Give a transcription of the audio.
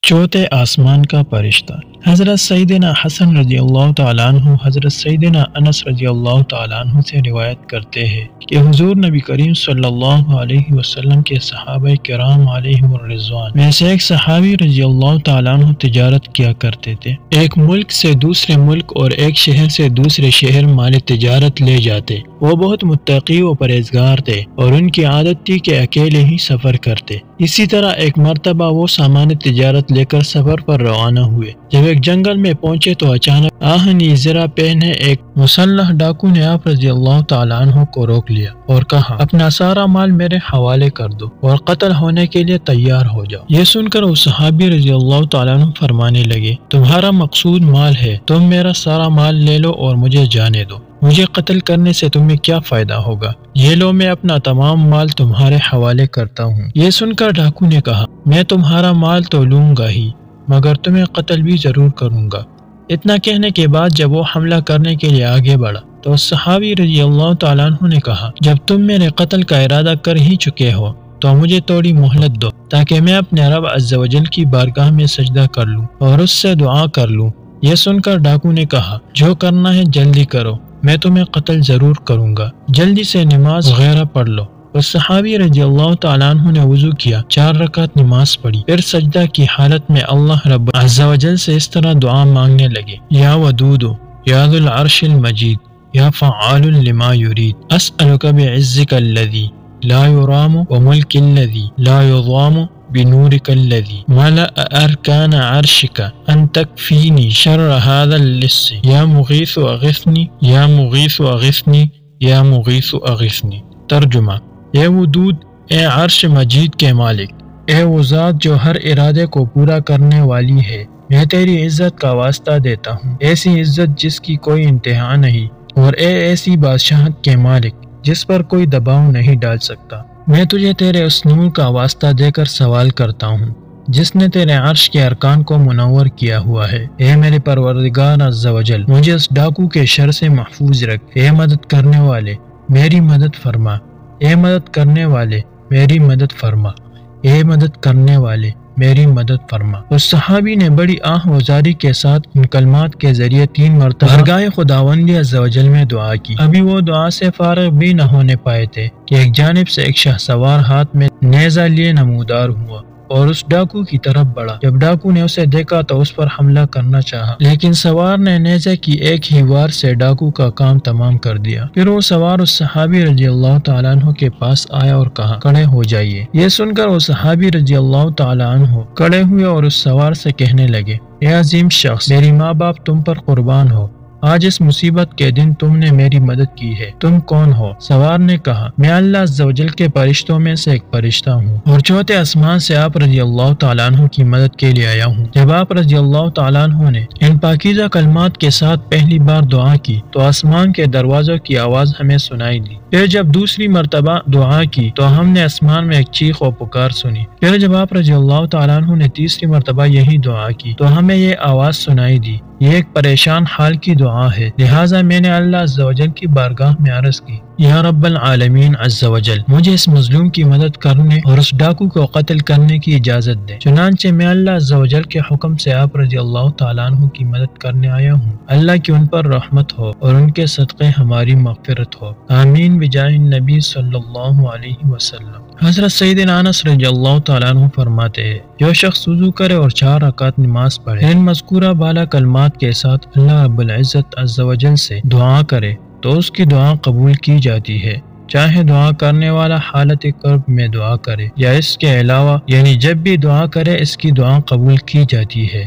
چوتھے آسمان کا فرشتہ۔ حضرت سیدنا حسن رضی اللہ تعالیٰ عنہ حضرت سیدنا انس رضی اللہ تعالیٰ عنہ سے روایت کرتے ہیں کہ حضور نبی کریم صلی اللہ علیہ وسلم کے صحابہ کرام علیہم الرضوان میں سے ایک صحابی رضی اللہ تعالیٰ عنہ تجارت کیا کرتے تھے۔ ایک ملک سے دوسرے ملک اور ایک شہر سے دوسرے شہر مال تجارت لے جاتے۔ وہ بہت متقی و پرہیزگار تھے اور ان کی عادت تھی کہ اکیلے ہی سفر کرتے۔ اسی طرح ایک مرتبہ وہ سامان تجارت لے کر سفر پر روانہ ہوئے۔ جب ایک جنگل میں پہنچے تو اچانک آہنی زرہ پہنے ایک مسلح ڈاکو نے آپ رضی اللہ تعالیٰ عنہ کو روک لیا اور کہا، اپنا سارا مال میرے حوالے کر دو اور قتل ہونے کے لیے تیار ہو جاؤ۔ یہ سن کر وہ صحابی رضی اللہ تعالیٰ عنہ فرمانے لگے، تمہارا مقصود مال ہے، تم میرا سارا مال لے لو اور مجھے جانے دو، مجھے قتل کرنے سے تمہیں کیا فائدہ ہوگا؟ یہ لو، میں اپنا تمام مال تمہارے حوالے کرتا ہوں۔ یہ سن کر ڈاکو نے کہا، میں تمہارا مال تو لوں گا ہی، مگر تمہیں قتل بھی ضرور کروں گا۔ اتنا کہنے کے بعد جب وہ حملہ کرنے کے لیے آگے بڑھا تو صحابی رضی اللہ تعالیٰ عنہ نے کہا، جب تم میرے قتل کا ارادہ کر ہی چکے ہو تو مجھے تھوڑی مہلت دو تاکہ میں اپنے رب عز و جل کی بارگاہ میں سجدہ کر لوں اور اس سے دعا کر لوں۔ یہ سن کر ڈاکو نے کہا، جو کرنا ہے جلدی کرو، میں تمہیں قتل ضرور کروں گا، جلدی سے نماز وغیرہ پڑھ لو۔ اور صحابی رضی اللہ تعالیٰ عنہ نے وضو کیا، 4 رکعت نماز پڑھی، پھر سجدہ کی حالت میں اللہ رب عز و جل سے اس طرح دعا مانگنے لگے، یا ودود یا ذو العرش المجید یا فعال لما یرید، اسألک بعزک الذی لا یرام وملک الذی لا یضام بنورک الذی ملأ ارکان عرشک ان تکفینی شر هذا اللص یا مغیث اغثنی یا مغیث اغثنی یا مغیث اغثنی۔ ترجمہ، اے ودود، اے عرش مجید کے مالک، اے وہ ذات جو ہر ارادے کو پورا کرنے والی ہے، میں تیری عزت کا واسطہ دیتا ہوں، ایسی عزت جس کی کوئی انتہا نہیں، اور اے ایسی بادشاہت کے مالک جس پر کوئی دباؤ نہیں ڈال سکتا۔ میں تجھے تیرے اس نور کا واسطہ دے کر سوال کرتا ہوں جس نے تیرے عرش کے ارکان کو منور کیا ہوا ہے۔ اے میرے پروردگار عز و جل، مجھے اس ڈاکو کے شر سے محفوظ رکھ۔ اے مدد کرنے والے، میری مدد فرما، اے مدد کرنے والے میری مدد فرما، اے مدد کرنے والے میری مدد فرما۔ اس صحابی نے بڑی آہ وزاری کے ساتھ ان کلمات کے ذریعے 3 مرتبہ بارگاہ خداوند عز و جل میں دعا کی۔ ابھی وہ دعا سے فارغ بھی نہ ہونے پائے تھے کہ ایک جانب سے ایک شاہ سوار ہاتھ میں نیزہ لیے نمودار ہوا اور اس ڈاکو کی طرف بڑھا۔ جب ڈاکو نے اسے دیکھا تو اس پر حملہ کرنا چاہا، لیکن سوار نے نیزے کی ایک ہی وار سے ڈاکو کا کام تمام کر دیا۔ پھر وہ سوار اس صحابی رضی اللہ تعالیٰ عنہ کے پاس آیا اور کہا، کھڑے ہو جائیے۔ یہ سن کر وہ صحابی رضی اللہ تعالیٰ عنہ کھڑے ہوئے اور اس سوار سے کہنے لگے، اے عظیم شخص، میری ماں باپ تم پر قربان ہو، آج اس مصیبت کے دن تم نے میری مدد کی ہے، تم کون ہو؟ سوار نے کہا، میں اللہ عز و جل کے فرشتوں میں سے ایک فرشتہ ہوں اور چوتھے آسمان سے آپ رضی اللہ تعالیٰ عنہ کی مدد کے لیے آیا ہوں۔ جب آپ رضی اللہ تعالیٰ عنہ نے ان پاکیزہ کلمات کے ساتھ پہلی بار دعا کی تو آسمان کے دروازوں کی آواز ہمیں سنائی دی۔ پھر جب دوسری مرتبہ دعا کی تو ہم نے آسمان میں ایک چیخ و پکار سنی۔ پھر جب آپ رضی اللہ تعالیٰ عنہ نے تیسری مرتبہ یہی دعا کی تو ہمیں یہ آواز سنائی دی، یہ ایک پریشان حال کی دعا ہے، لہٰذا میں نے اللہ عز و جل کی بارگاہ میں عرض کی، یا رب العالمین عز و جل، مجھے اس مظلوم کی مدد کرنے اور اس ڈاکو کو قتل کرنے کی اجازت دے۔ چنانچہ میں اللہ عز و جل کے حکم سے آپ رضی اللہ تعالیٰ عنہ کی مدد کرنے آیا ہوں۔ اللہ کی ان پر رحمت ہو اور ان کے صدقے ہماری مغفرت ہو، آمین بجاہ النبی صلی اللہ علیہ وسلم۔ حضرت سیدنا انس رضی اللہ تعالیٰ عنہ فرماتے ہیں، جو شخص وضو کرے اور 4 رکعت نماز پڑھے، ان مذکورہ بالا کلمات کے ساتھ اللہ رب العزت عز و جل سے دعا کرے تو اس کی دعا قبول کی جاتی ہے، چاہے دعا کرنے والا حالت کرب میں دعا کرے یا اس کے علاوہ، یعنی جب بھی دعا کرے اس کی دعا قبول کی جاتی ہے۔